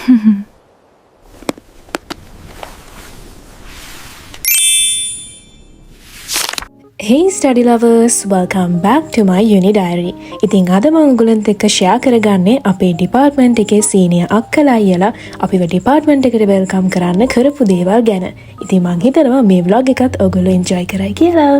Hey study lovers, welcome back to my uni diary. ඉතින් අද මම ඔයගොල්ලන්ට එක්ක share කරගන්නේ අපේ department එකේ senior අක්කලා අයියලා අපිව department එකට welcome කරන්න කරපු දේවල් ගැන. ඉතින් මම හිතනවා මේ vlog එකත් ඔයගොල්ලෝ enjoy කරයි කියලා.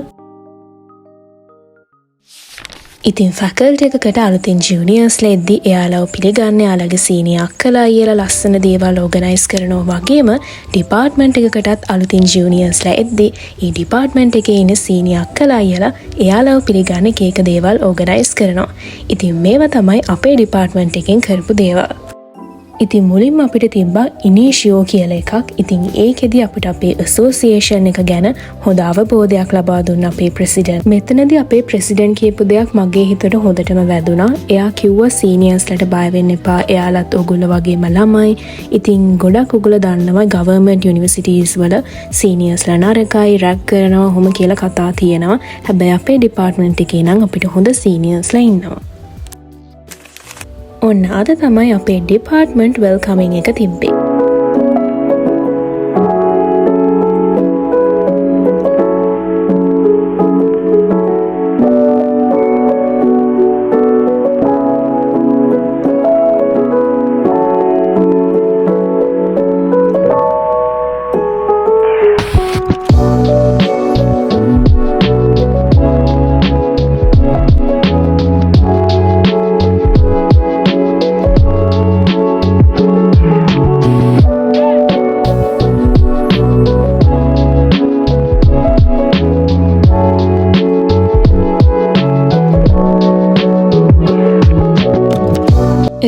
ඉතින් faculty එකකට අලුතින් juniors ලෙද්දි එයාලව පිළිගන්න එයාලගේ senior අක්කලා අයියලා ලස්සන දේවල් organize කරනවා වගේම department එකකටත් අලුතින් juniors ලා එද්දි ඒ department එකේ ඉන්න senior අක්කලා අයියලා එයාලව පිළිගන්න එක එක දේවල් organize කරනවා. ඉතින් මේවා තමයි අපේ department එකෙන් කරපු දේවල්. ඉතින් මුලින්ම අපිට තිබ්බා ඉනිෂියෝ කියලා එකක්. ඉතින් ඒකෙදි අපිට අපේ association එක ගැන හොඳ අවබෝධයක් ලබා දුන්න අපේ president. මෙතනදී අපේ president කියපු දෙයක් මගේ හිතට හොඳටම වැදුනා. එයා කිව්වා seniors-ලට බය වෙන්න එපා. එයාලත් ඔයගොල්ලෝ වගේම ළමයි. ඉතින් ගොඩක් ඔයගොල්ලෝ දන්නවා government universities වල seniors-ලා නරකයි, රැග් කරනවා, ඔහොම කියලා කතා තියෙනවා. හැබැයි අපේ department එකේ නම් අපිට හොඳ seniors-ලා ඉන්නවා. ඔන්න අද තමයි අපේ department welcoming එක තිබ්බේ.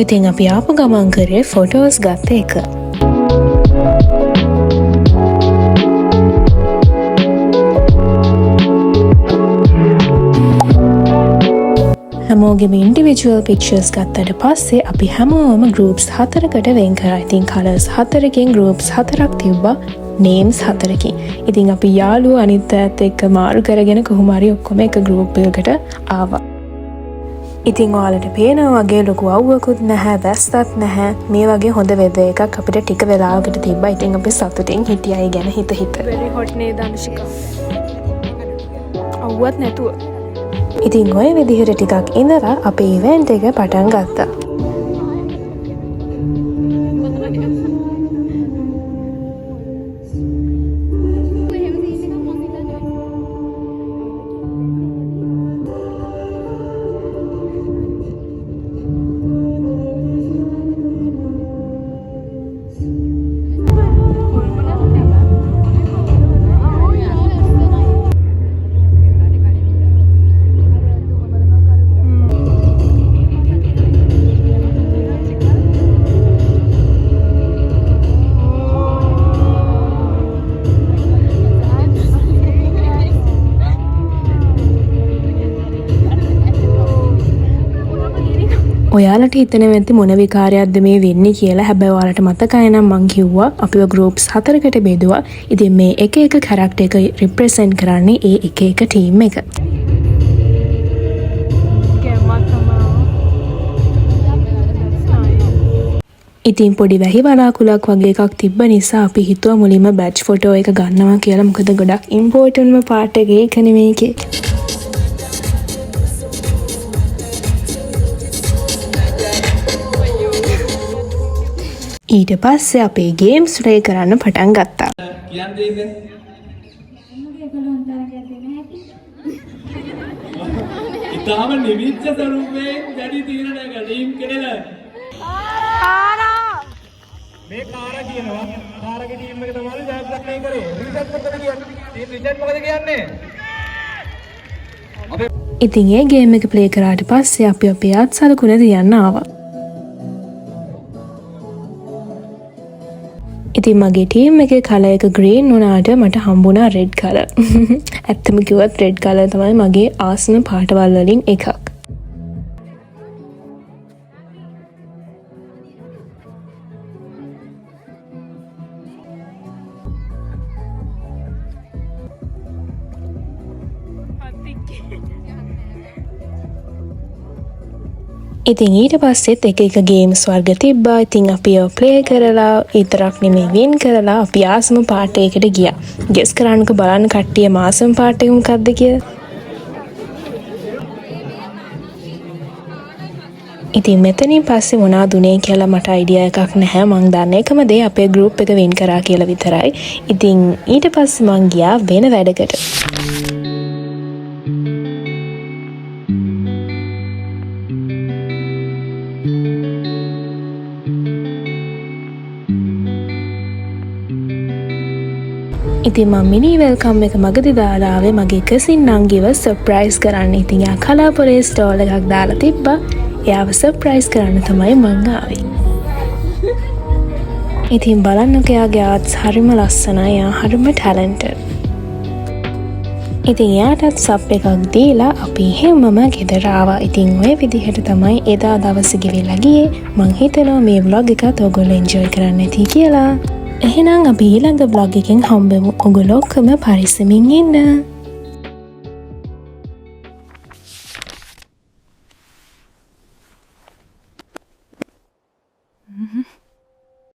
ඉතින් අපි ආපු ගමන් කරේ ෆොටෝස් ගත්ත එක. හැමෝගෙම ඉන්ඩිවිජුවල් පික්චර්ස් ගත්තට පස්සේ අපි හැමෝම ගෲප්ස් 4කට වෙන් කරා. ඉතින් කලර්ස් 4කින් ගෲප්ස් 4ක් තිබ්බා. නේම්ස් 4කින්. ඉතින් අපි යාළුවෝ අනිත් අයත් එක්ක මාරු කරගෙන කොහොම හරි ඔක්කොම එක ගෲප් එකකට ආවා. ඉතින් ඔයාලට පේනවා වගේ ලොකු අවුවකුත් නැහැ, වැස්සත් නැහැ. මේ වගේ හොඳ වෙදර් එකක් අපිට ටික වෙලාවකට තිබ්බා. ඉතින් අපි සතුටින් හිටියයි ගැන හිත. very hot නේද අනුෂිකා? අවුවත් නැතුව. ඉතින් ඔය විදිහට ටිකක් ඉඳලා අපේ ඉවෙන්ට් එක පටන් ගත්තා. ඔයාලට හිතෙනවා ඇති මොන විකාරයක්ද මේ වෙන්නේ කියලා. හැබැයි ඔයාලට මතකයි නම් මං කිව්වා අපිව groups 4කට බෙදුවා. ඉතින් මේ එක එක character එක represent කරන්නේ ඒ එක එක team එක. ඉතින් පොඩි වැහි වලාකුලක් වගේ එකක් තිබ්බ නිසා අපි හිතුවා මුලින්ම batch photo එක ගන්නවා කියලා. මොකද ගොඩක් importantම part එක ඒකනේ මේකේ. ඊට පස්සේ අපේ ගේම්ස් ප්ලේ කරන්න පටන් ගත්තා. කියන්නේ ඉන්නේ. ඉතාලම නිවිච්ච ස්වරූපයෙන් දැඩි තීරණයක ටීම් කෙනෙක්. මේ කාරා කියනවා. කාරාගේ ටීම් එක තමයි ජයග්‍රහණය කරේ. රිසර්ච් මොකද කියන්නේ? ටීම් රිසර්ච් මොකද කියන්නේ? ඉතින් ඒ ගේම් එක ප්ලේ කරාට පස්සේ අපි අපේ අත්සලකුණ තියන්න ආවා. ඉතින් මගේ ටීම් එකේ කලර් එක ග්‍රීන් වුණාට මට හම්බුණා රෙඩ් කලර්. ඇත්තම කිව්වොත් රෙඩ් කලර් තමයි මගේ ආසන පාටවල් වලින් එකක්. ඉතින් ඊට පස්සෙත් එක ගේම්ස් වර්ග තිබ්බා. ඉතින් අපි ඒවා ප්ලේ කරලා විතරක් නෙමෙයි වින් කරලා අපි ආසම පාර්ට් එකකට ගියා. ගෙස් කරන්නක බලන්න කට්ටිය මාසම් පාර්ට් එක මොකක්ද කියලා. ඉතින් මෙතනින් පස්සේ මොනවද උනේ කියලා මට අයිඩියා එකක් නැහැ. මං දන්නේ එකම දේ අපේ ගෲප් එක වින් කරා කියලා විතරයි. ඉතින් ඊට පස්සේ මං ගියා වෙන වැඩකට. ඉතින් මම මිනි වෙල්කම් එක මගදී දාලා ආවේ මගේ කසින් නංගිව සර්ප්‍රයිස් කරන්න. ඉතින් යා කලාපුරේ ස්ටෝල් එකක් දාලා තිබ්බා. එයාව සර්ප්‍රයිස් කරන්න තමයි මං ආවේ. ඉතින් බලන්නකෝ එයාගේ ආර්ට්ස් හරිම ලස්සනයි. එයා හරිම ටැලන්ටඩ්. ඉතින් එයාටත් සබ් එකක් දීලා අපි හැමෝම ගෙදර ආවා. ඉතින් ඔය විදිහට තමයි එදා දවසේ ගෙවිලා ගියේ. මං හිතනවා මේ vlog එකත් ඔයගොල්ලෝ enjoy කරන්න ඇති කියලා. එහෙනම් අපි ඊළඟ vlog එකෙන් හම්බෙමු. ඔයගොල්ලෝ ඔක්කොම පරිස්සමින් ඉන්න.